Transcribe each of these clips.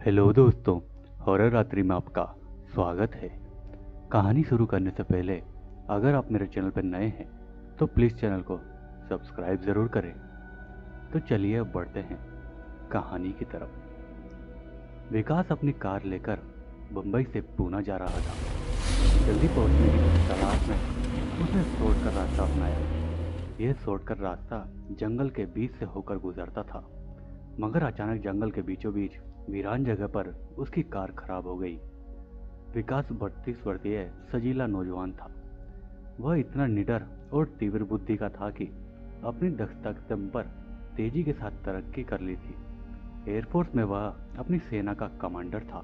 Hello दोस्तों, horror रात्रि में आपका स्वागत है। कहानी शुरू करने से पहले अगर आप मेरे चैनल पर नए हैं तो प्लीज़ चैनल को सब्सक्राइब ज़रूर करें। तो चलिए अब बढ़ते हैं कहानी की तरफ। विकास अपनी कार लेकर मुंबई से पूना जा रहा था। जल्दी पहुंचने की तलाश में उसने शॉर्टकट रास्ता अपनाया। यह शॉर्टकट रास्ता जंगल के बीच से होकर गुजरता था, मगर अचानक जंगल के बीचों बीच वीरान जगह पर उसकी कार खराब हो गई। विकास 32 वर्षीय सजीला नौजवान था। वह इतना निडर और तीव्र बुद्धि का था कि अपनी दक्षता के दम पर तेजी के साथ तरक्की कर ली थी। एयरफोर्स में वह अपनी सेना का कमांडर था।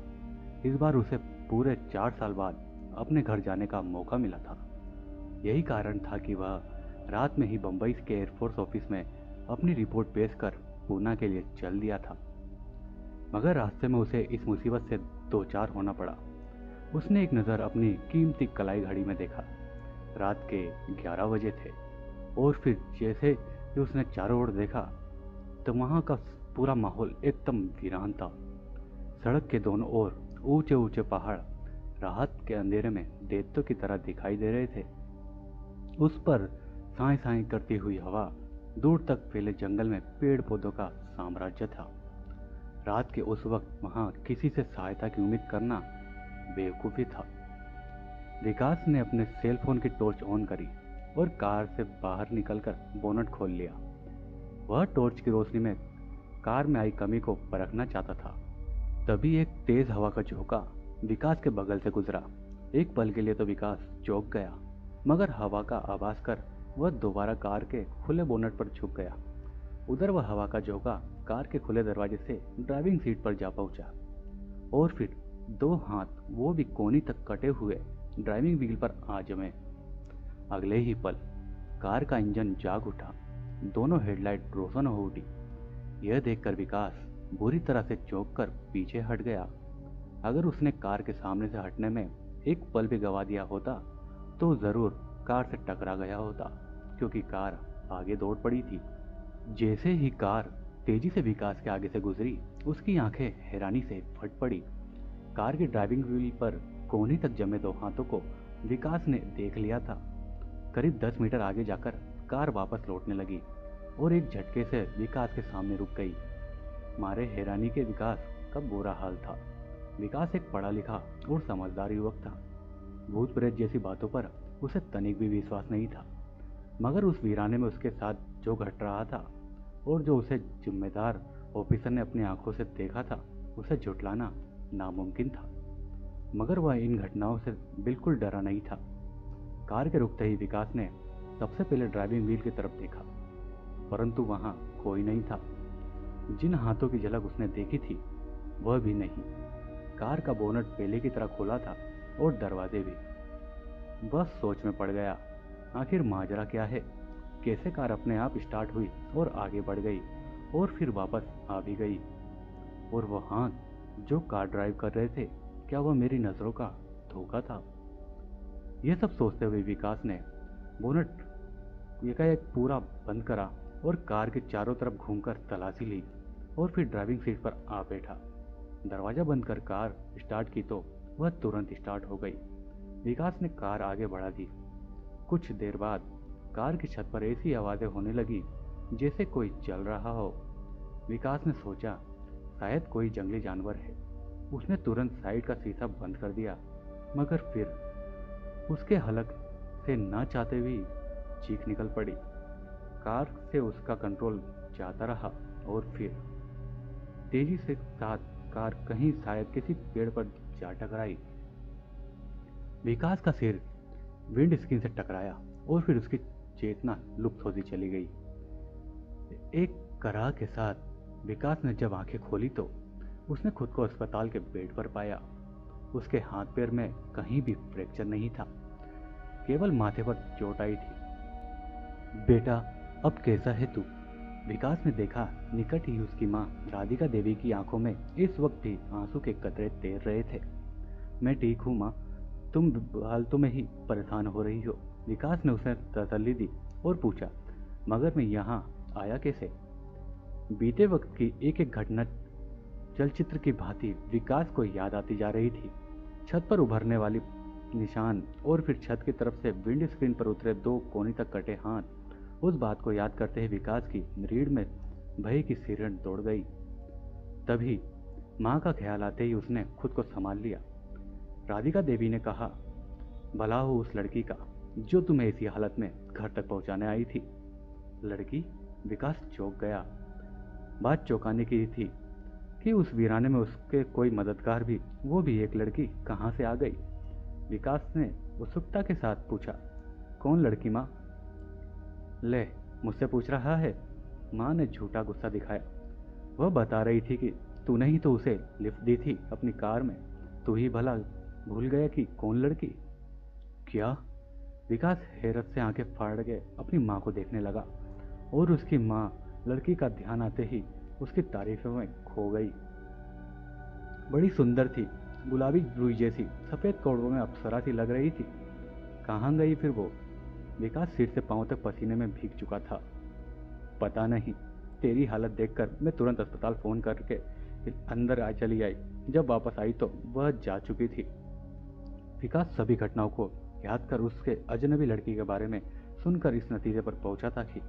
इस बार उसे पूरे 4 साल बाद अपने घर जाने का मौका मिला था। यही कारण था कि वह रात में ही बंबई के एयरफोर्स ऑफिस में अपनी रिपोर्ट पेश कर पूना के लिए चल दिया था। मगर रास्ते में उसे इस मुसीबत से दो चार होना पड़ा। उसने एक नज़र अपनी कीमती कलाई घड़ी में देखा। रात के 11 बजे थे और फिर जैसे ही उसने चारों ओर देखा तो वहाँ का पूरा माहौल एकदम वीरान था। सड़क के दोनों ओर ऊंचे ऊंचे पहाड़ रात के अंधेरे में देवतों की तरह दिखाई दे रहे थे। उस पर साए साए करती हुई हवा, दूर तक फैले जंगल में पेड़ पौधों का साम्राज्य था। रात के उस वक्त वहां किसी से सहायता की उम्मीद करना बेवकूफ़ी था। विकास ने अपने सेल फोन की टॉर्च ऑन करी और कार से बाहर निकलकर बोनट खोल लिया। वह टॉर्च की रोशनी में कार में आई कमी को परखना चाहता था। तभी एक तेज हवा का झोंका विकास के बगल से गुजरा। एक पल के लिए तो विकास चौंक गया, मगर हवा का आभास कर वह दोबारा कार के खुले बोनट पर झुक गया। उधर वह हवा का झोंका कार के खुले दरवाजे से ड्राइविंग सीट पर जा पहुंचा और फिर दो हाथ, वो भी कोनी तक कटे हुए, ड्राइविंग व्हील पर आ जमे। अगले ही पल कार का इंजन जाग उठा। दोनों हेडलाइट रोशन हो उठी। यह देखकर विकास बुरी तरह से चौंक कर पीछे हट गया। अगर उसने कार के सामने से हटने में एक पल भी गवा दिया होता तो जरूर कार से टकरा गया होता, क्योंकि कार आगे दौड़ पड़ी थी। जैसे ही कार तेजी से विकास के आगे से गुजरी, उसकी आंखें हैरानी से फट पड़ी। कार के ड्राइविंग व्हील पर कोहनी तक जमे दो हाथों को विकास ने देख लिया था। करीब 10 मीटर आगे जाकर कार वापस लौटने लगी और एक झटके से विकास के सामने रुक गई। मारे हैरानी के विकास का बुरा हाल था। विकास एक पढ़ा लिखा और समझदार युवक था। भूत प्रेत जैसी बातों पर उसे तनिक भी विश्वास नहीं था, मगर उस वीराने में उसके साथ जो घट रहा था और जो उसे जिम्मेदार ऑफिसर ने अपनी आंखों से देखा था, उसे झुठलाना नामुमकिन था। मगर वह इन घटनाओं से बिल्कुल डरा नहीं था। कार के रुकते ही विकास ने सबसे पहले ड्राइविंग व्हील की तरफ देखा, परंतु वहां कोई नहीं था। जिन हाथों की झलक उसने देखी थी वह भी नहीं। कार का बोनट पहले की तरह खुला था और दरवाजे भी। बस सोच में पड़ गया, आखिर माजरा क्या है। कैसे कार अपने आप स्टार्ट हुई और आगे बढ़ गई और फिर वापस आ भी गई। और वह हाथ जो कार ड्राइव कर रहे थे, क्या वह मेरी नजरों का धोखा था? यह सब सोचते हुए विकास ने बोनट एकाएक पूरा बंद करा और कार के चारों तरफ घूमकर तलाशी ली और फिर ड्राइविंग सीट पर आ बैठा। दरवाजा बंद कर कार स्टार्ट की तो वह तुरंत स्टार्ट हो गई। विकास ने कार आगे बढ़ा दी। कुछ देर बाद कार की छत पर ऐसी आवाजें होने लगी जैसे कोई चल रहा हो। विकास ने सोचा शायद कोई जंगली जानवर है। उसने तुरंत साइड का शीशा बंद कर दिया, मगर फिर उसके हलक से ना चाहते हुए चीख निकल पड़ी। कार से उसका कंट्रोल जाता रहा और फिर तेजी से साथ कार कहीं शायद किसी पेड़ पर जा टकराई। विकास का सिर विंड स्क्रीन से टकराया और फिर उसकी चेतना लुप्त होती चली गई। एक कराह के साथ विकास ने जब आंखें खोली तो उसने खुद को अस्पताल के बेड पर पाया। उसके हाथ पैर में कहीं भी फ्रैक्चर नहीं था, केवल माथे पर चोट आई थी। बेटा, अब कैसा है तू? विकास ने देखा निकट ही उसकी माँ राधिका देवी की आंखों में इस वक्त भी आंसू के कतरे तैर रहे थे। मैं ठीक हूँ माँ, तुम फालतू में ही परेशान हो रही हो। विकास ने उसे तसल्ली दी और पूछा, मगर मैं यहाँ आया कैसे? बीते वक्त की एक एक घटना चलचित्र की भांति विकास को याद आती जा रही थी। छत पर उभरने वाली निशान और फिर छत की तरफ से विंड स्क्रीन पर उतरे 2 कोनी तक कटे हाथ, उस बात को याद करते ही विकास की रीढ़ में भय की सिरन दौड़ गई। तभी माँ का ख्याल आते ही उसने खुद को संभाल लिया। राधिका देवी ने कहा, भला हो उस लड़की का जो तुम्हें इसी हालत में घर तक पहुंचाने आई थी। लड़की? विकास चौंक गया। बात चौंकाने की थी कि उस वीराने में उसके कोई मददगार भी, वो भी एक लड़की, कहाँ से आ गई? विकास ने उत्सुकता के साथ पूछा, कौन लड़की माँ? ले, मुझसे पूछ रहा है? माँ ने झूठा गुस्सा दिखाया। वह बता रही थी कि तूने ही तो उसे लिफ्ट दी थी अपनी कार में। तू ही भला भूल गया कि कौन लड़की? क्या? विकास हैरत से आंखें फाड़ के अपनी माँ को देखने लगा और उसकी माँ लड़की का ध्यान आते ही उसकी तारीफों में खो गई। बड़ी सुंदर थी, गुलाबी रुई जैसी, सफेद कपड़ों में अप्सरा सी लग रही थी। कहाँ गई फिर वो? विकास सिर से पांव तक पसीने में भीग चुका था। पता नहीं, तेरी हालत देखकर मैं तुरंत अस्पताल फोन करके अंदर चली आई। जब वापस आई तो वह जा चुकी थी। विकास सभी घटनाओं को याद कर उसके अजनबी लड़की के बारे में सुनकर इस नतीजे पर पहुंचा था कि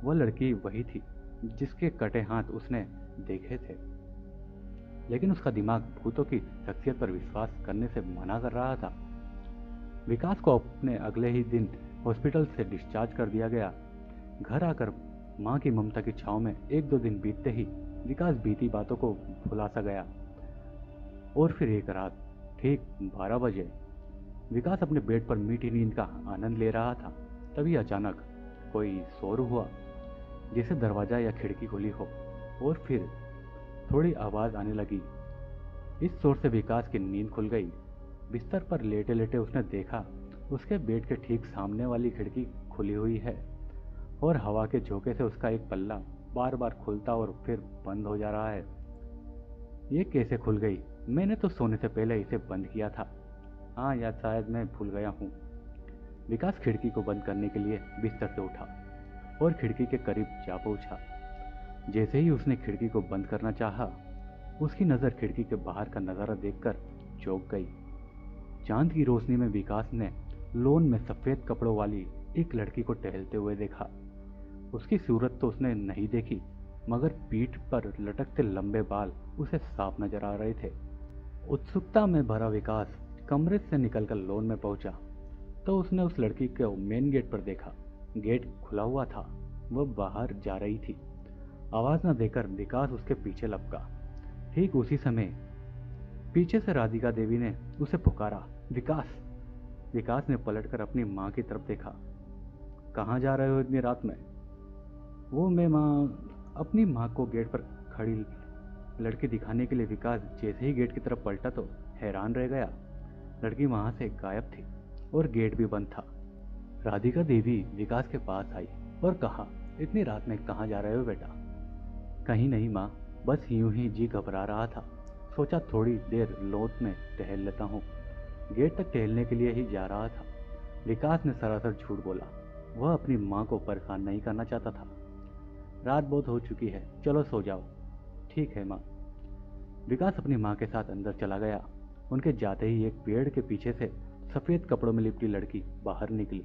वह लड़की वही थी जिसके कटे हाथ उसने देखे थे। लेकिन उसका दिमाग भूतों की शख्सियत पर विश्वास करने से मना कर रहा था। विकास को अपने अगले ही दिन हॉस्पिटल से डिस्चार्ज कर दिया गया। घर आकर माँ की ममता की छांव में 1-2 दिन बीतते ही विकास बीती बातों को भुला सा गया। और फिर एक रात ठीक 12 बजे विकास अपने बेड पर मीठी नींद का आनंद ले रहा था। तभी अचानक कोई शोर हुआ, जैसे दरवाजा या खिड़की खुली हो, और फिर थोड़ी आवाज आने लगी। इस शोर से विकास की नींद खुल गई। बिस्तर पर लेटे लेटे उसने देखा उसके बेड के ठीक सामने वाली खिड़की खुली हुई है और हवा के झोंके से उसका एक पल्ला बार बार खुलता और फिर बंद हो जा रहा है। ये कैसे खुल गई? मैंने तो सोने से पहले इसे बंद किया था। हाँ, या शायद मैं भूल गया हूँ। विकास खिड़की को बंद करने के लिए बिस्तर से उठा और खिड़की के करीब जा पहुंचा। जैसे ही उसने खिड़की को बंद करना चाहा, उसकी नज़र खिड़की के बाहर का नज़ारा देखकर चौंक गई। चांद की रोशनी में विकास ने लॉन में सफ़ेद कपड़ों वाली एक लड़की को टहलते हुए देखा। उसकी सूरत तो उसने नहीं देखी, मगर पीठ पर लटकते लंबे बाल उसे साफ नजर आ रहे थे। उत्सुकता में भरा विकास कमरे से निकलकर लॉन में पहुंचा तो उसने उस लड़की को मेन गेट पर देखा। गेट खुला हुआ था, वह बाहर जा रही थी। आवाज न देकर विकास उसके पीछे लपका। ठीक उसी समय पीछे से राधिका देवी ने उसे पुकारा, विकास। विकास ने पलटकर अपनी माँ की तरफ देखा। कहाँ जा रहे हो इतनी रात में? वो मैं माँ, अपनी माँ को गेट पर खड़ी लड़की दिखाने के लिए विकास जैसे ही गेट की तरफ पलटा तो हैरान रह गया। लड़की वहां से गायब थी और गेट भी बंद था। राधिका देवी विकास के पास आई और कहा, इतनी रात में कहाँ जा रहे हो बेटा? कहीं नहीं माँ, बस यूं ही जी घबरा रहा था, सोचा थोड़ी देर लॉन में टहल लेता हूँ। गेट तक टहलने के लिए ही जा रहा था। विकास ने सरासर झूठ बोला। वह अपनी माँ को परेशान नहीं करना चाहता था। रात बहुत हो चुकी है, चलो सो जाओ। ठीक है माँ। विकास अपनी माँ के साथ अंदर चला गया। उनके जाते ही एक पेड़ के पीछे से सफेद कपड़ों में लिपटी लड़की बाहर निकली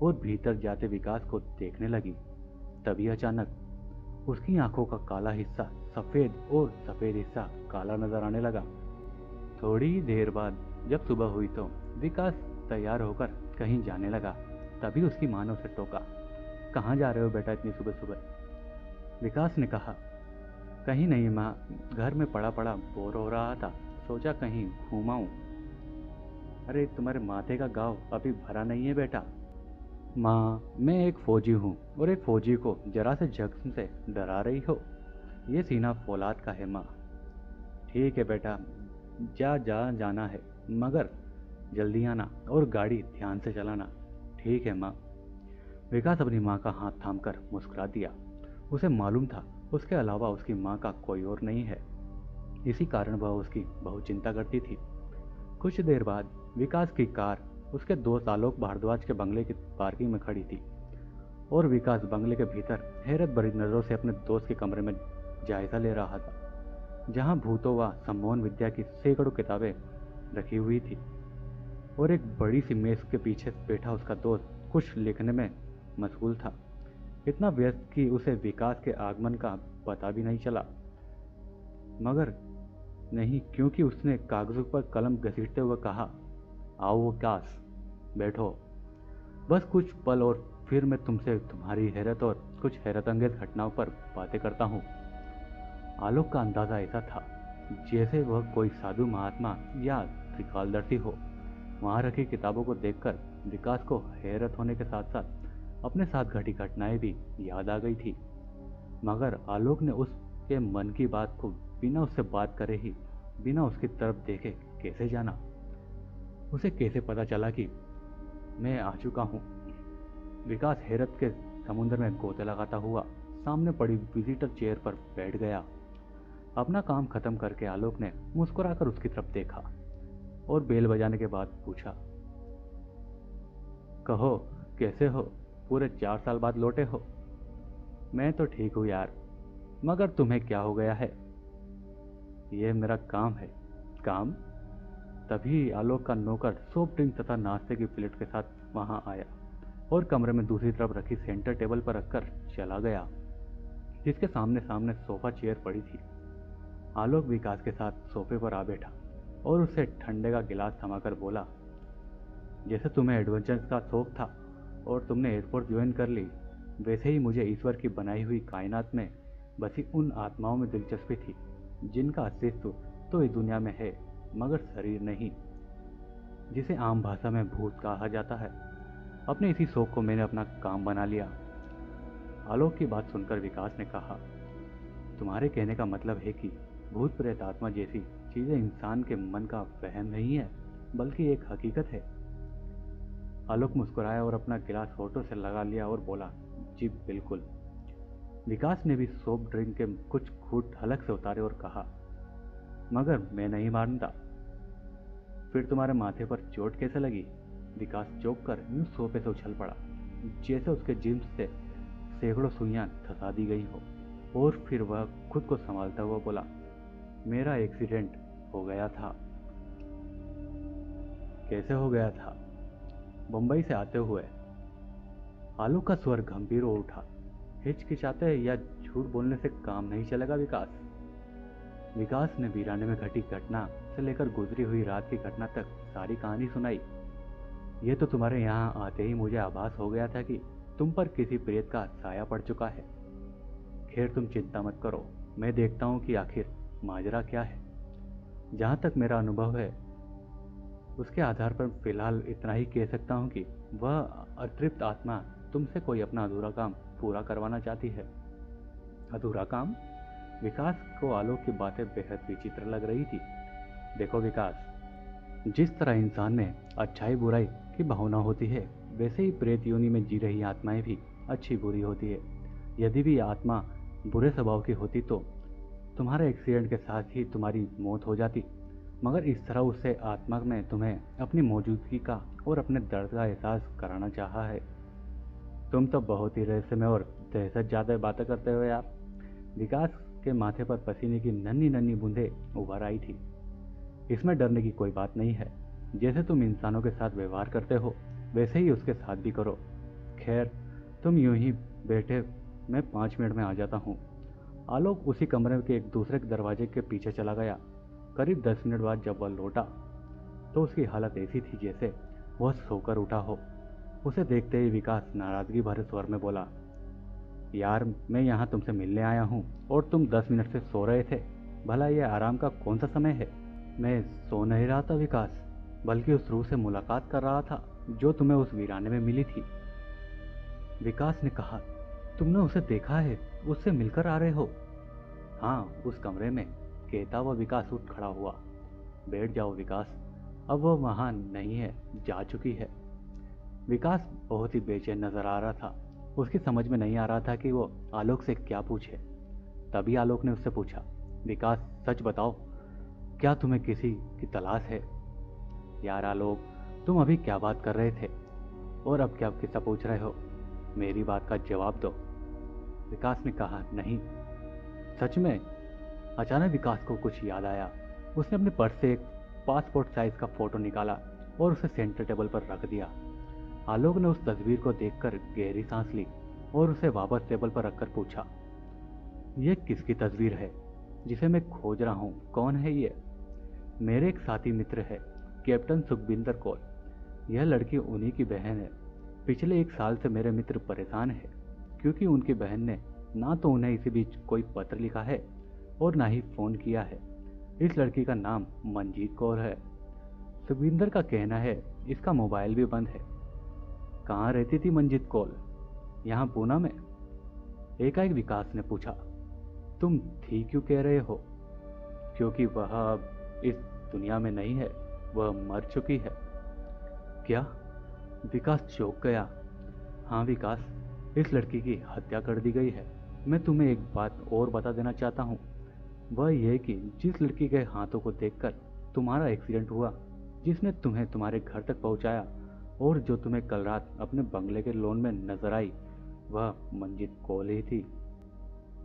और भीतर जाते विकास को देखने लगी। तभी अचानक उसकी आंखों का काला हिस्सा सफेद और सफेद हिस्सा काला नजर आने लगा। थोड़ी देर बाद जब सुबह हुई तो विकास तैयार होकर कहीं जाने लगा। तभी उसकी माँ ने उसे टोका, कहाँ जा रहे हो बेटा इतनी सुबह सुबह? विकास ने कहा, कहीं नहीं माँ, घर में पड़ा पड़ा बोर हो रहा था, सोचा कहीं घूमाऊं। अरे तुम्हारे माथे का घाव अभी भरा नहीं है बेटा। माँ, मैं एक फौजी हूँ और एक फौजी को जरा से जख्म से डरा रही हो। ये सीना फौलाद का है माँ। ठीक है बेटा, जाना है, मगर जल्दी आना और गाड़ी ध्यान से चलाना। ठीक है माँ। विकास अपनी माँ का हाथ थामकर मुस्कुरा दिया। उसे मालूम था उसके अलावा उसकी माँ का कोई और नहीं है, इसी कारण वह उसकी बहुत चिंता करती थी। कुछ देर बाद विकास की कार उसके दोस्त आलोक भारद्वाज के बंगले की पार्किंग में खड़ी थी और विकास बंगले के भीतर हैरत भरी नजरों से अपने दोस्त के कमरे में जायजा ले रहा था। जहाँ भूतों व सम्मोहन विद्या की सैकड़ों किताबें रखी हुई थी और एक बड़ी सी मेज के पीछे बैठा उसका दोस्त कुछ लिखने में मशगूल था। इतना व्यस्त कि उसे विकास के आगमन का पता भी नहीं चला। मगर नहीं, क्योंकि उसने कागजों पर कलम घसीटते हुए कहा, आओ विकास, बैठो। बस कुछ पल और फिर मैं तुमसे तुम्हारी हैरत और कुछ हैरतअंगेज घटनाओं पर बातें करता हूँ। आलोक का अंदाजा ऐसा था जैसे वह कोई साधु महात्मा या त्रिकालदर्शी हो। वहां रखी किताबों को देखकर विकास को हैरत होने के साथ साथ अपने साथ घटी घटनाएं भी याद आ गई थी। मगर आलोक ने उसके मन की बात को बिना उससे बात करे ही, बिना उसकी तरफ देखे कैसे जाना? उसे कैसे पता चला कि मैं आ चुका हूँ? विकास हैरत के समुद्र में गोते लगाता हुआ सामने पड़ी विजिटर चेयर पर बैठ गया। अपना काम खत्म करके आलोक ने मुस्कुराकर उसकी तरफ देखा और बेल बजाने के बाद पूछा, कहो कैसे हो? पूरे 4 साल बाद लौटे हो। मैं तो ठीक हूँ यार, मगर तुम्हें क्या हो गया है? यह मेरा काम है। काम? तभी आलोक का नौकर सॉफ्ट ड्रिंक तथा नाश्ते की प्लेट के साथ वहां आया और कमरे में दूसरी तरफ रखी सेंटर टेबल पर रखकर चला गया, जिसके सामने सामने सोफा चेयर पड़ी थी। आलोक विकास के साथ सोफे पर आ बैठा और उसे ठंडे का गिलास थमाकर बोला, जैसे तुम्हें एडवेंचर्स का शौक था और तुमने एयरपोर्ट ज्वाइन कर ली, वैसे ही मुझे ईश्वर की बनाई हुई कायनात में बसी उन आत्माओं में दिलचस्पी थी जिनका अस्तित्व तो इस दुनिया में है मगर शरीर नहीं, जिसे आम भाषा में भूत कहा जाता है। अपने इसी शौक को मैंने अपना काम बना लिया। आलोक की बात सुनकर विकास ने कहा, तुम्हारे कहने का मतलब है कि भूत प्रेत आत्मा जैसी चीजें इंसान के मन का वहम नहीं है, बल्कि एक हकीकत है। आलोक मुस्कुराया और अपना गिलास होठों से लगा लिया और बोला, जी बिल्कुल। विकास ने भी सॉफ्ट ड्रिंक के कुछ घूंट हलक से उतारे और कहा, मगर मैं नहीं मानता। फिर तुम्हारे माथे पर चोट कैसे लगी? विकास चौंक कर यूं सोफे से उछल पड़ा जैसे उसके जिस्म से सैकड़ों सुइयां धसा दी गई हो, और फिर वह खुद को संभालता हुआ बोला, मेरा एक्सीडेंट हो गया था। कैसे हो गया था? बंबई से आते हुए। आलोक का स्वर गंभीर हो उठा। हिचकिचाते या झूठ बोलने से काम नहीं चलेगा विकास। विकास ने वीराने में घटी घटना से लेकर गुजरी हुई रात की घटना तक सारी कहानी सुनाई। यह तो तुम्हारे यहाँ आते ही मुझे आभास हो गया था कि तुम पर किसी प्रेत का साया पड़ चुका है। खैर तुम चिंता मत करो, मैं देखता हूँ कि आखिर माजरा क्या है। जहाँ तक मेरा अनुभव है उसके आधार पर फिलहाल इतना ही कह सकता हूँ कि वह अतृप्त आत्मा तुमसे कोई अपना अधूरा काम पूरा करवाना चाहती है। अधूरा काम? विकास को आलोक की बातें बेहद विचित्र लग रही थी। देखो विकास, जिस तरह इंसान में अच्छाई बुराई की भावना होती है, वैसे ही प्रेत योनि में जी रही आत्माएं भी अच्छी बुरी होती है। यदि भी आत्मा बुरे स्वभाव की होती तो तुम्हारे एक्सीडेंट के साथ ही तुम्हारी मौत हो जाती, मगर इस तरह उससे आत्मा में तुम्हें अपनी मौजूदगी का और अपने दर्द का एहसास कराना चाहा है। तुम तो बहुत ही रहस्यमय और दहशत ज्यादा बातें करते हो यार। विकास के माथे पर पसीने की नन्ही नन्ही बूंदें उभर आई थी। इसमें डरने की कोई बात नहीं है। जैसे तुम इंसानों के साथ व्यवहार करते हो वैसे ही उसके साथ भी करो। खैर तुम यूं ही बैठे, मैं 5 मिनट में आ जाता हूँ। आलोक उसी कमरे के एक दूसरे दरवाजे के पीछे चला गया। करीब 10 मिनट बाद जब वह लौटा तो उसकी हालत ऐसी थी जैसे वह सोकर उठा हो। उसे देखते ही विकास नाराजगी भरे स्वर में बोला, यार मैं यहाँ तुमसे मिलने आया हूँ और तुम 10 मिनट से सो रहे थे। भला यह आराम का कौन सा समय है? मैं सो नहीं रहा था विकास, बल्कि उस रूह से मुलाकात कर रहा था जो तुम्हें उस वीराने में मिली थी। विकास ने कहा, तुमने उसे देखा है? उससे मिलकर आ रहे हो? हाँ, उस कमरे में, कहता हुआ विकास उठ खड़ा हुआ। बैठ जाओ विकास, अब वह वहां नहीं है, जा चुकी है। विकास बहुत ही बेचैन नजर आ रहा था। उसकी समझ में नहीं आ रहा था कि वो आलोक से क्या पूछे। तभी आलोक ने उससे पूछा, विकास सच बताओ, क्या तुम्हें किसी की तलाश है? यार आलोक, तुम अभी क्या बात कर रहे थे और अब क्या किस्सा पूछ रहे हो? मेरी बात का जवाब दो। विकास ने कहा, नहीं सच में। अचानक विकास को कुछ याद आया। उसने अपने पर्स से एक पासपोर्ट साइज का फोटो निकाला और उसे सेंटर टेबल पर रख दिया। आलोक ने उस तस्वीर को देखकर गहरी सांस ली और उसे वापस टेबल पर रखकर पूछा, यह किसकी तस्वीर है जिसे मैं खोज रहा हूँ? कौन है ये? मेरे एक साथी मित्र है, कैप्टन सुखविंदर कौर। यह लड़की उन्हीं की बहन है। पिछले 1 साल से मेरे मित्र परेशान है क्योंकि उनकी बहन ने ना तो उन्हें इसी बीच कोई पत्र लिखा है और ना ही फोन किया है। इस लड़की का नाम मंजीत कौर है। सुखविंदर का कहना है इसका मोबाइल भी बंद है। कहाँ रहती थी मंजीत कौर? यहाँ पूना में? एकाएक विकास ने पूछा। तुम थी क्यों कह रहे हो? क्योंकि वह अब इस दुनिया में नहीं है, वह मर चुकी है। क्या? विकास चौंक गया। हाँ विकास, इस लड़की की हत्या कर दी गई है। मैं तुम्हें एक बात और बता देना चाहता हूँ, वह यह कि जिस लड़की के हाथों को देखकर तुम्हारा एक्सीडेंट हुआ, जिसने तुम्हें तुम्हारे घर तक पहुंचाया और जो तुम्हें कल रात अपने बंगले के लॉन में नजर आई, वह मंजीत कौर ही थी।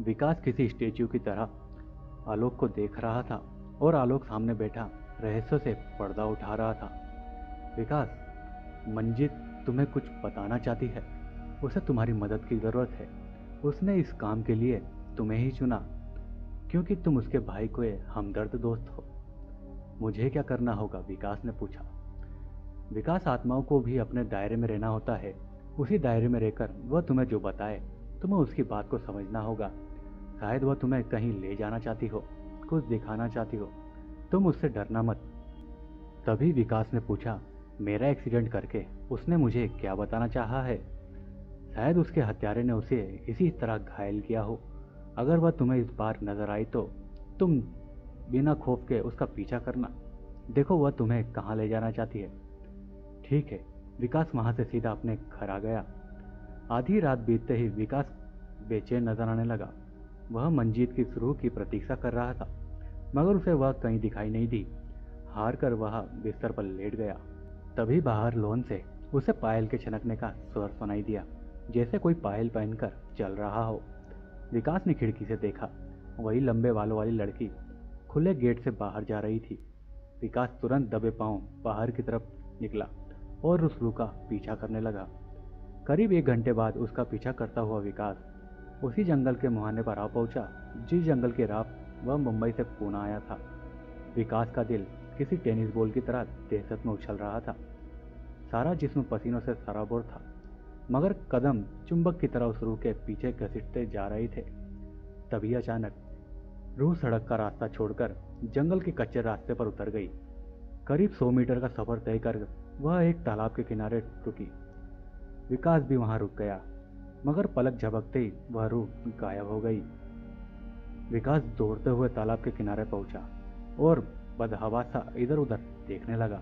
विकास किसी स्टेच्यू की तरह आलोक को देख रहा था और आलोक सामने बैठा रहस्य से पर्दा उठा रहा था। विकास, मंजीत तुम्हें कुछ बताना चाहती है। उसे तुम्हारी मदद की जरूरत है। उसने इस काम के लिए तुम्हें ही चुना क्योंकि तुम उसके भाई को हमदर्द दोस्त हो। मुझे क्या करना होगा? विकास ने पूछा। विकास, आत्माओं को भी अपने दायरे में रहना होता है। उसी दायरे में रहकर वह तुम्हें जो बताए, तुम्हें उसकी बात को समझना होगा। शायद वह तुम्हें कहीं ले जाना चाहती हो, कुछ दिखाना चाहती हो। तुम उससे डरना मत। तभी विकास ने पूछा, मेरा एक्सीडेंट करके उसने मुझे क्या बताना चाहा है? शायद उसके हत्यारे ने उसे इसी तरह घायल किया हो। अगर वह तुम्हें इस बार नजर आई तो तुम बिना खौफ के उसका पीछा करना। देखो वह तुम्हें कहाँ ले जाना चाहती है। ठीक है। विकास वहां से सीधा अपने घर आ गया। आधी रात बीतते ही विकास बेचैन नजर आने लगा। वह मंजीत की सुरूह की प्रतीक्षा कर रहा था, मगर उसे वह कहीं दिखाई नहीं दी। हार कर वह बिस्तर पर लेट गया। तभी बाहर लॉन से उसे पायल के छनकने का स्वर सुनाई दिया, जैसे कोई पायल पहनकर चल रहा हो। विकास ने खिड़की से देखा, वही लंबे बालों वाली लड़की खुले गेट से बाहर जा रही थी। विकास तुरंत दबे पांव बाहर की तरफ निकला और उस रूह का पीछा करने लगा। करीब 1 घंटे बाद उसका पीछा करता हुआ विकास उसी जंगल के मुहाने पर आ पहुंचा, जिस जंगल के राह वह मुंबई से पूना आया था। विकास का दिल किसी टेनिस बॉल की तरह दहशत में उछल रहा था। सारा जिस्म पसीनों से सराबोर था, मगर कदम चुंबक की तरह उस रूह के पीछे घसीटते जा रहे थे। तभी अचानक रूह सड़क का रास्ता छोड़कर जंगल के कच्चे रास्ते पर उतर गई। करीब 100 मीटर का सफर तय कर वह एक तालाब के किनारे रुकी। विकास भी वहां रुक गया, मगर पलक झपकते ही वह रूह गायब हो गई। विकास दौड़ते हुए तालाब के किनारे पहुंचा और बदहवासा इधर उधर देखने लगा।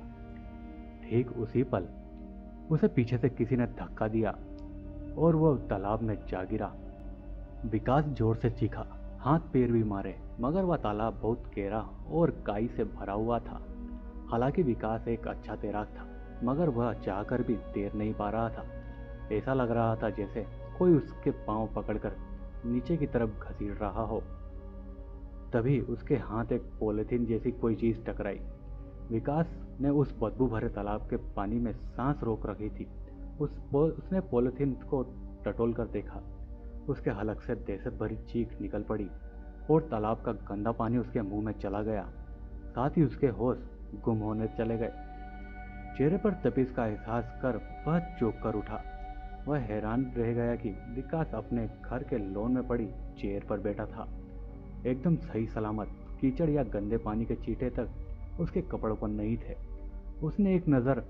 ठीक उसी पल उसे पीछे से किसी ने धक्का दिया और वह तालाब में जा गिरा। विकास जोर से चीखा, हाथ पैर भी मारे, मगर वह तालाब बहुत गहरा और काई से भरा हुआ था। हालांकि विकास एक अच्छा तैराक था, मगर वह चाहकर भी तैर नहीं पा रहा था। ऐसा लग रहा था जैसे कोई उसके पांव पकड़कर नीचे की तरफ घसीट रहा हो। तभी उसके हाथ एक पॉलिथीन जैसी कोई चीज टकराई। विकास ने उस बदबू भरे तालाब के पानी में सांस रोक रखी थी। उसने पॉलिथीन को टटोल कर देखा। उसके हलक से दहशत भरी चीख निकल पड़ी और तालाब का गंदा पानी उसके मुंह में चला गया। साथ ही उसके होश गुम होने चले गए। चेहरे पर तपिश का एहसास कर वह चौंक कर उठा। वह हैरान रह गया कि विकास अपने घर के लॉन में पड़ी चेयर पर बैठा था, एकदम सही सलामत। कीचड़ या गंदे पानी के चींटे तक उसके कपड़ों पर नहीं थे। उसने एक नज़र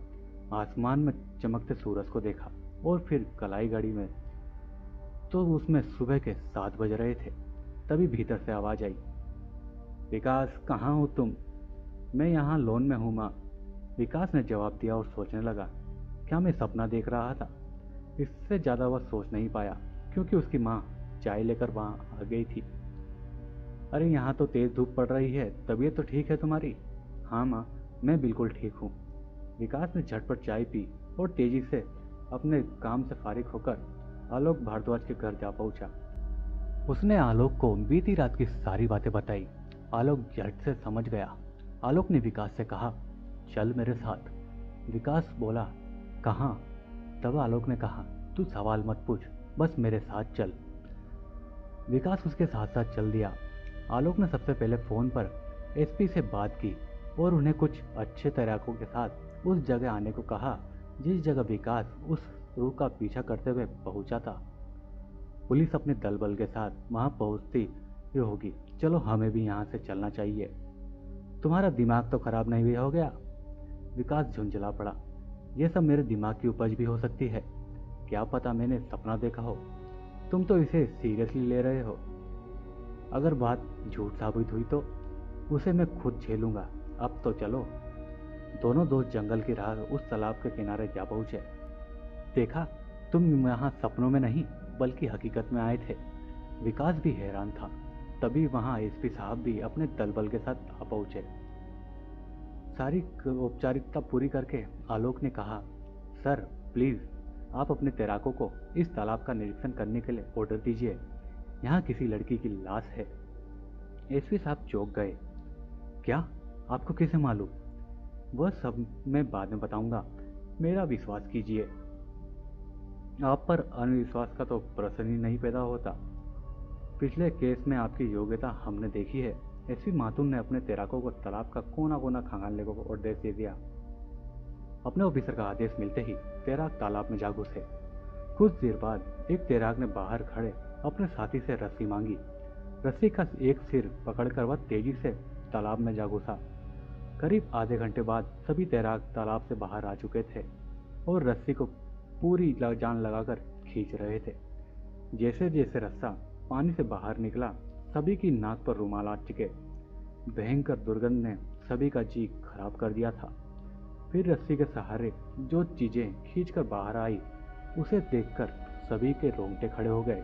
आसमान में चमकते सूरज को देखा और फिर कलाई घड़ी में तो उसमें सुबह के 7 बज रहे थे। तभी भीतर से आवाज आई, विकास कहाँ हो तुम? मैं यहाँ लॉन में हूँ माँ। विकास ने जवाब दिया और सोचने लगा, क्या मैं सपना देख रहा था? इससे ज़्यादा वह सोच नहीं पाया क्योंकि उसकी माँ चाय लेकर वहाँ आ गई थी। अरे यहाँ तो तेज धूप पड़ रही है, तबीयत तो ठीक है तुम्हारी? हाँ माँ, मैं बिल्कुल ठीक हूँ। विकास ने झटपट चाय पी और तेजी से अपने काम से फारिग होकर आलोक भारद्वाज के घर जा पहुंचा। उसने आलोक को बीती रात की सारी बातें बताई आलोक झट से समझ गया। आलोक ने विकास से कहा, चल मेरे साथ। विकास बोला, कहाँ? तब आलोक ने कहा, तू सवाल मत पूछ, बस मेरे साथ चल। विकास उसके साथ साथ चल दिया। आलोक ने सबसे पहले फोन पर एसपी से बात की और उन्हें कुछ अच्छे तैराकों के साथ उस जगह आने को कहा जिस जगह विकास उस रूह का पीछा करते हुए पहुंचा था। पुलिस अपने दल बल के साथ वहां पहुंचती ही होगी, चलो हमें भी यहाँ से चलना चाहिए। तुम्हारा दिमाग तो खराब नहीं भी हो गया? विकास झुंझला पड़ा। यह सब मेरे दिमाग की उपज भी हो सकती है, क्या पता मैंने सपना देखा हो। तुम तो इसे सीरियसली ले रहे हो। अगर बात झूठ साबित हुई तो उसे मैं खुद झेलूंगा। अब तो चलो। दोनों दोस्त जंगल की राह उस तालाब के किनारे जा पहुंचे। देखा, तुम यहाँ सपनों में नहीं बल्कि हकीकत में आए थे। विकास भी हैरान था। तभी वहां एसपी साहब भी अपने दल बल के साथ आ पहुंचे। सारी औपचारिकता पूरी करके आलोक ने कहा, सर प्लीज आप अपने तैराकों को इस तालाब का निरीक्षण करने के लिए ऑर्डर दीजिए। यहाँ किसी लड़की की लाश है। एसपी साहब चौंक गए। क्या? आपको कैसे मालूम? वह सब मैं बाद में बताऊंगा, मेरा विश्वास कीजिए। आप पर अविश्वास का तो प्रश्न ही नहीं पैदा होता। पिछले केस में आपकी योग्यता हमने देखी है। एसपी माथुर ने अपने तैराकों को तालाब का कोना कोना खंगालने को आदेश दे दिया। अपने ऑफिसर का आदेश मिलते ही तैराक तालाब में जा घुसे। कुछ देर बाद एक तैराक ने बाहर खड़े अपने साथी से रस्सी मांगी। रस्सी का एक सिर पकड़कर वह तेजी से तालाब में जा घुसा। करीब आधे घंटे बाद सभी तैराक तालाब से बाहर आ चुके थे और रस्सी को पूरी जान लगाकर खींच रहे थे। जैसे जैसे रस्सा पानी से बाहर निकला, सभी की नाक पर रुमाल आ चुके। भयंकर दुर्गंध ने सभी का जी खराब कर दिया था। फिर रस्सी के सहारे जो चीजें खींचकर बाहर आई, उसे देखकर सभी के रोंगटे खड़े हो गए।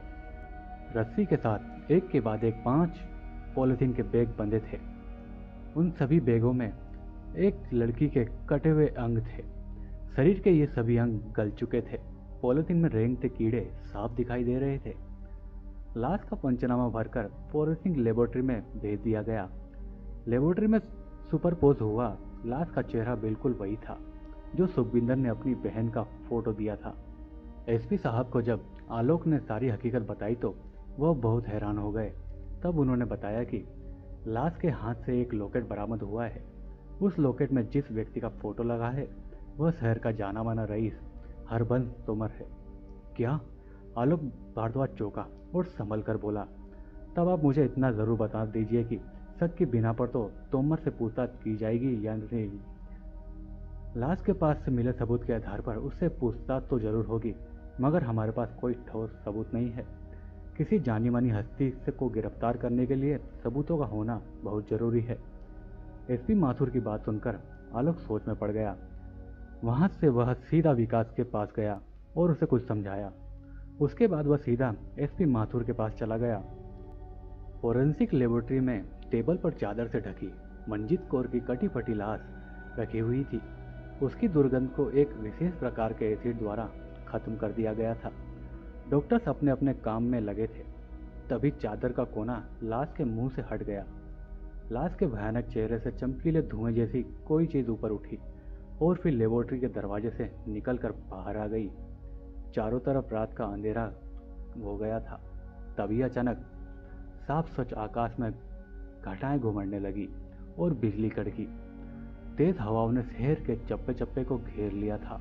रस्सी के साथ एक के बाद एक 5 पॉलिथीन के बैग बंधे थे। उन सभी बैगों में एक लड़की के कटे हुए अंग थे। शरीर के ये सभी अंग गल चुके थे। पॉलिथीन में रेंगते कीड़े साफ दिखाई दे रहे थे। लाश का पंचनामा भरकर फॉरेंसिक लेबोरेटरी में भेज दिया गया। लेबोरेटरी में सुपरपोज हुआ लाश का चेहरा बिल्कुल वही था जो सुखविंदर ने अपनी बहन का फोटो दिया था। एसपी साहब को जब आलोक ने सारी हकीकत बताई तो वह बहुत हैरान हो गए। तब उन्होंने बताया कि लाश के हाथ से एक लॉकेट बरामद हुआ है। उस लॉकेट में जिस व्यक्ति का फोटो लगा है वह शहर का जाना माना रईस हरबंस तोमर है। क्या? आलोक भारद्वाज चौंका और संभल कर बोला, तब आप मुझे इतना जरूर बता दीजिए कि शक के बिना पर तो तोमर से पूछताछ की जाएगी या नहीं। लाश के पास से मिले सबूत के आधार पर उससे पूछताछ तो जरूर होगी, मगर हमारे पास कोई ठोस सबूत नहीं है। किसी जानी मानी हस्ती से को गिरफ्तार करने के लिए सबूतों का होना बहुत जरूरी है। एसपी माथुर की बात सुनकर आलोक सोच में पड़ गया। वहां से वह सीधा विकास के पास गया और उसे कुछ समझाया। उसके बाद वह सीधा एसपी माथुर के पास चला गया। फोरेंसिक लेबोरेटरी में टेबल पर चादर से ढकी मंजीत कौर की कटी फटी लाश रखी हुई थी। उसकी दुर्गंध को एक विशेष प्रकार के एसिड द्वारा खत्म कर दिया गया था। डॉक्टर्स अपने अपने काम में लगे थे। तभी चादर का कोना लाश के मुंह से हट गया। लाश के भयानक चेहरे से चमकीले धुएं जैसी कोई चीज ऊपर उठी और फिर लेबोरेटरी के दरवाजे से निकलकर बाहर आ गई। चारों तरफ रात का अंधेरा हो गया था। तभी अचानक साफ स्वच्छ आकाश में घटाएं घुमड़ने लगी और बिजली कड़की। तेज हवाओं ने शहर के चप्पे चप्पे को घेर लिया था।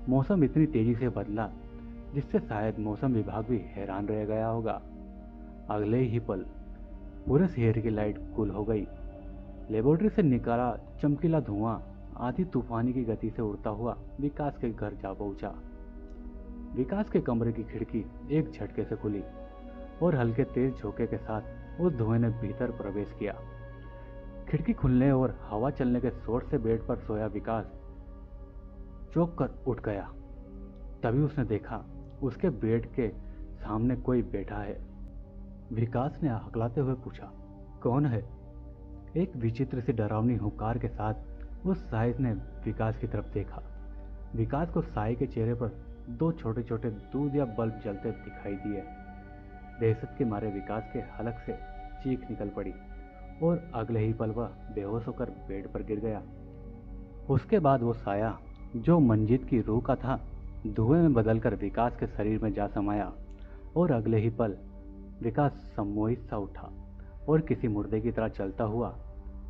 मौसम इतनी तेजी से बदला जिससे शायद मौसम विभाग भी हैरान रह गया होगा। अगले ही पल पूरे शहर की लाइट गुल हो गई। लेबोरेटरी से निकला चमकीला धुआं आधी तूफानी की गति से उड़ता हुआ विकास के घर जा पहुंचा। विकास के कमरे की खिड़की एक झटके से खुली और हल्के तेज झोंके के साथ उस धुएं ने भीतर प्रवेश किया। खिड़की खुलने और हवा चलने के शोर से बेड पर सोया विकास चौंक कर उठ गया। तभी उसने देखा उसके बेड के सामने कोई बैठा है। विकास ने हकलाते हुए पूछा, कौन है? एक विचित्र सी डरावनी हुंकार के साथ उस साहिब ने विकास की तरफ देखा। विकास को साई के चेहरे पर 2 छोटे छोटे दूध या बल्ब जलते दिखाई दिए। दहशत के मारे विकास के हलक से चीख निकल पड़ी और अगले ही पल वह बेहोश होकर बेड पर गिर गया। उसके बाद वो साया जो मंजीत की रूह का था धुएं में बदलकर विकास के शरीर में जा समाया और अगले ही पल विकास सम्मोहित सा उठा और किसी मुर्दे की तरह चलता हुआ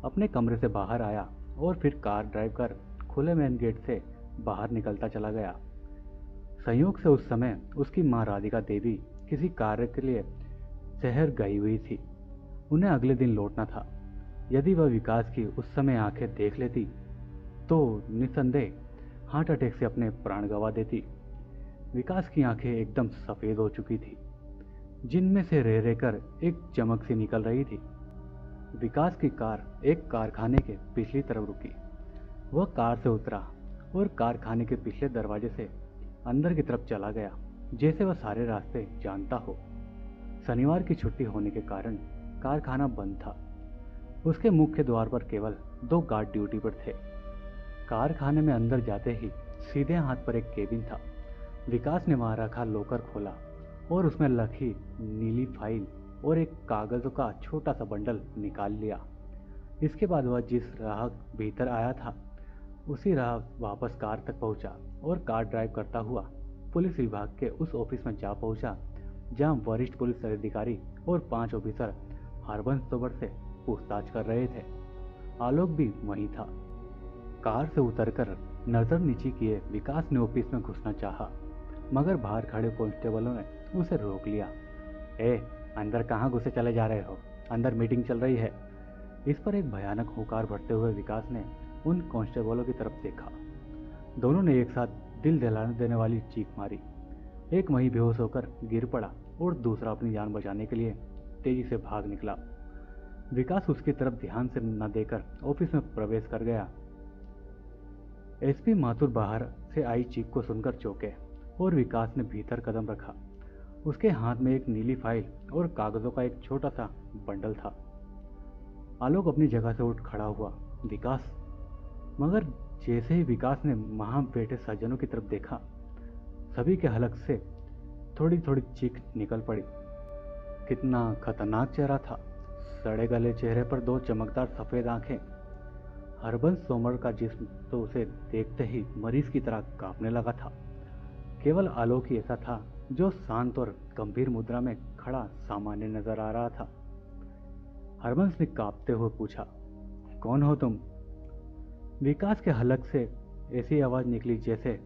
अपने कमरे से बाहर आया और फिर कार ड्राइव कर खुले मेन गेट से बाहर निकलता चला गया। संयोग से उस समय उसकी माँ राधिका देवी किसी कार्य के लिए शहर गई हुई थी। उन्हें अगले दिन लौटना था। यदि वह विकास की उस समय आंखें देख लेती तो निसंदेह हार्ट अटैक से अपने प्राण गंवा देती। विकास की आंखें एकदम सफेद हो चुकी थी, जिनमें से रह रहकर एक चमक सी निकल रही थी। विकास की कार एक कारखाने के पिछली तरफ रुकी। वह कार से उतरा और कारखाने के पिछले दरवाजे से अंदर की तरफ चला गया, जैसे वह सारे रास्ते जानता हो। शनिवार की छुट्टी होने के कारण कारखाना बंद था। उसके मुख्य द्वार पर केवल 2 गार्ड ड्यूटी पर थे। कारखाने में अंदर जाते ही सीधे हाथ पर एक केबिन था। विकास ने वहां रखा लॉकर खोला और उसमें रखी नीली फाइल और एक कागजों का छोटा सा बंडल निकाल लिया। इसके बाद वह जिस राह भीतर आया था उसी राह वापस कार तक पहुंचा और कार ड्राइव करता हुआ पुलिस विभाग के उस ऑफिस में जा पहुंचा जहां वरिष्ठ पुलिस अधिकारी और 5 ऑफिसर हरबंस तोमर से पूछताछ कर रहे थे। आलोक भी वहीं था। कार से उतरकर नजर नीचे किए विकास ने ऑफिस में घुसना चाहा, मगर बाहर खड़े कांस्टेबलों ने उसे रोक लिया। अंदर कहाँ घुसे चले जा रहे हो? अंदर मीटिंग चल रही है। इस पर एक भयानक हुंकार भरते हुए विकास ने उन कांस्टेबलों की तरफ देखा। दोनों ने एक साथ दिल दहला देने वाली चीख मारी। एक वहीं बेहोश होकर गिर पड़ा और दूसरा अपनी जान बचाने के लिए तेजी से भाग निकला। विकास उसकी तरफ ध्यान से न देकर ऑफिस में प्रवेश कर गया। एसपी माथुर बाहर से आई चीख को सुनकर चौंके और विकास ने भीतर कदम रखा। उसके हाथ में एक नीली फाइल और कागजों का एक छोटा सा बंडल था। आलोक अपनी जगह से उठ खड़ा हुआ। विकास, मगर जैसे ही विकास ने वहां बैठे सज्जनों की तरफ देखा, सभी के हलक से थोड़ी थोड़ी चीख निकल पड़ी। कितना खतरनाक चेहरा था। सड़े गले चेहरे पर 2 चमकदार सफेद आंखें। हरबंस तोमर का जिस्म तो उसे देखते ही मरीज की तरह कांपने लगा था। केवल आलोक ही ऐसा था जो शांत और गंभीर मुद्रा में खड़ा सामान्य नजर आ रहा था। हरबंस ने कांपते हुए पूछा, कौन हो तुम? विकास के हलक से ऐसी आवाज निकली जैसे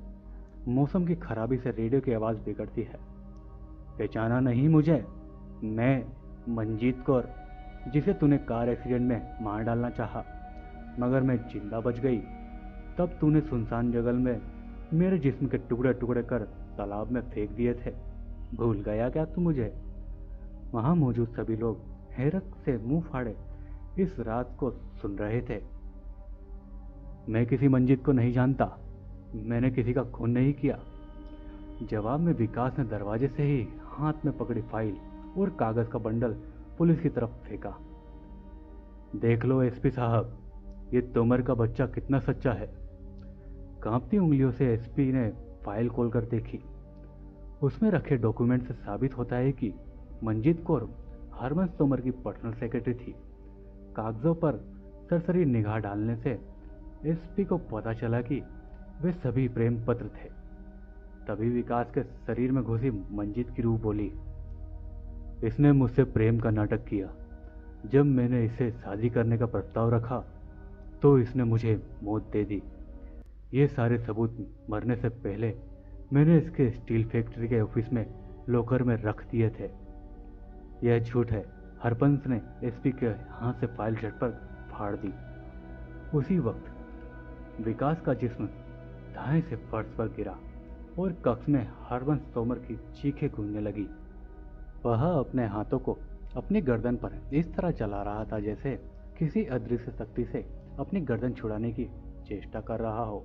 मौसम की खराबी से रेडियो की आवाज बिगड़ती है। पहचाना नहीं मुझे? मैं मंजीत कौर, जिसे तूने कार एक्सीडेंट में मार डालना चाहा, मगर मैं जिंदा बच गई। तब तूने सुनसान जंगल में मेरे जिस्म के टुकड़े टुकड़े कर तालाब में फेंक दिए थे। भूल गया क्या तू मुझे? वहां मौजूद सभी लोग हैरत से मुंह फाड़े इस रात को सुन रहे थे। मैं किसी मंजीत को नहीं जानता। मैंने किसी का खून नहीं किया। जवाब में विकास ने दरवाजे से ही हाथ में पकड़ी फाइल और कागज का बंडल पुलिस की तरफ फेंका। देख लो एसपी साहब, ये तोमर का बच्चा कितना सच्चा है। कांपती उंगलियों से एसपी ने फाइल खोलकर देखी। उसमें रखे डॉक्यूमेंट से साबित होता है कि मंजीत कौर हरबंस तोमर की पर्सनल सेक्रेटरी थी। कागजों पर सरसरी निगाह डालने से एसपी को पता चला कि वे सभी प्रेम पत्र थे। तभी विकास के शरीर में घुसी मंजीत की रूह बोली, इसने मुझसे प्रेम का नाटक किया। जब मैंने इसे शादी करने का प्रस्ताव रखा तो इसने मुझे मौत दे दी। ये सारे सबूत मरने से पहले मैंने इसके स्टील फैक्ट्री के ऑफिस में लॉकर में रख दिए थे। यह झूठ है। हरबंस ने एसपी के हाथ से फाइल झटपट फाड़ दी। उसी वक्त विकास का जिस्म दाएं से फर्श पर गिरा और कक्ष में हरबंस तोमर की चीखें गूंजने लगी। वह अपने हाथों को अपनी गर्दन पर इस तरह चला रहा था जैसे किसी अदृश्य शक्ति से अपनी गर्दन छुड़ाने की चेष्टा कर रहा हो।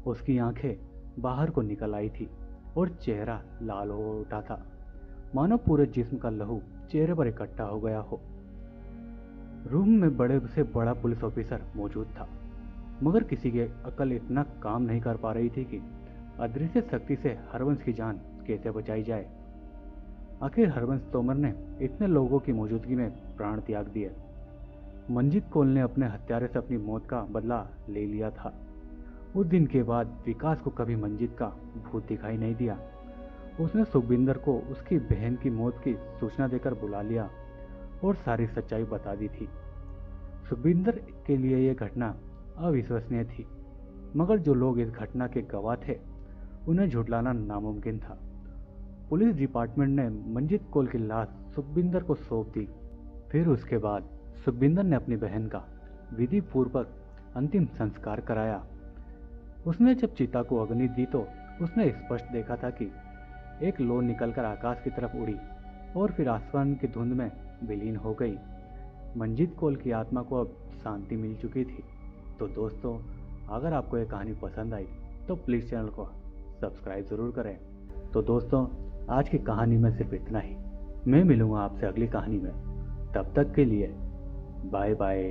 उसकी आंखें बाहर को निकल आई थी और चेहरा लाल हो उठा था, मानो पूरे जिस्म का लहू चेहरे पर इकट्ठा हो गया हो। रूम में बड़े से बड़ा पुलिस ऑफिसर मौजूद था, मगर किसी की अकल इतना काम नहीं कर पा रही थी कि अदृश्य शक्ति से हरबंस की जान कैसे बचाई जाए। आखिर हरबंस तोमर ने इतने लोगों की मौजूदगी में प्राण त्याग दिए। मंजीत कौल ने अपने हत्यारे से अपनी मौत का बदला ले लिया था। उस दिन के बाद विकास को कभी मंजीत का भूत दिखाई नहीं दिया। उसने सुखविंदर को उसकी बहन की मौत की सूचना देकर बुला लिया और सारी सच्चाई बता दी थी। सुखविंदर के लिए यह घटना अविश्वसनीय थी, मगर जो लोग इस घटना के गवाह थे उन्हें झुठलाना नामुमकिन था। पुलिस डिपार्टमेंट ने मंजीत कौल की लाश सुखविंदर को सौंप दी। फिर उसके बाद सुखविंदर ने अपनी बहन का विधि पूर्वक अंतिम संस्कार कराया। उसने जब चिता को अग्नि दी तो उसने स्पष्ट देखा था कि एक लौ निकलकर आकाश की तरफ उड़ी और फिर आसमान की धुंध में विलीन हो गई। मंजीत कौल की आत्मा को अब शांति मिल चुकी थी। तो दोस्तों, अगर आपको ये कहानी पसंद आई तो प्लीज़ चैनल को सब्सक्राइब ज़रूर करें। तो दोस्तों, आज की कहानी में सिर्फ इतना ही। मैं मिलूँगा आपसे अगली कहानी में। तब तक के लिए बाय बाय।